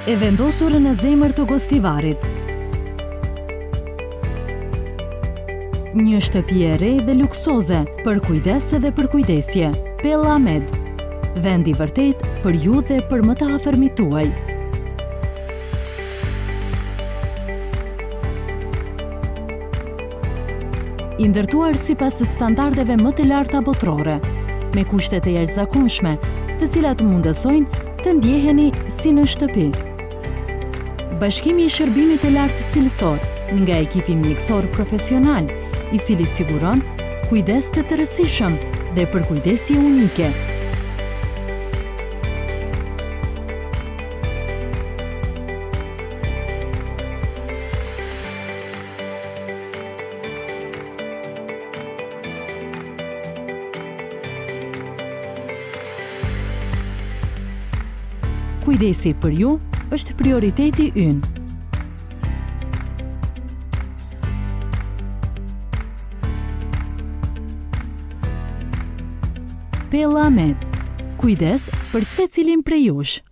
E vendosur në zemër të Gostivarit. Një shtëpi e re dhe luksoze për kujdes dhe për kujdesje. Pella Med. Vendi vërtet për ju dhe për më të afërmit tuaj. I ndërtuar sipas standardeve më të larta botërore, me kushtet e jashtëzakonshme, të cilat mundësojnë të ndjeheni si në shtëpi. Bashkimi i shërbimit të lartë cilësor nga ekipi mjekësor profesional, i cili siguron kujdes të tërësishëm dhe përkujdesje unike. Kujdesi për ju është prioriteti ynë. Pella Med. Kujdes për secilin prej jush.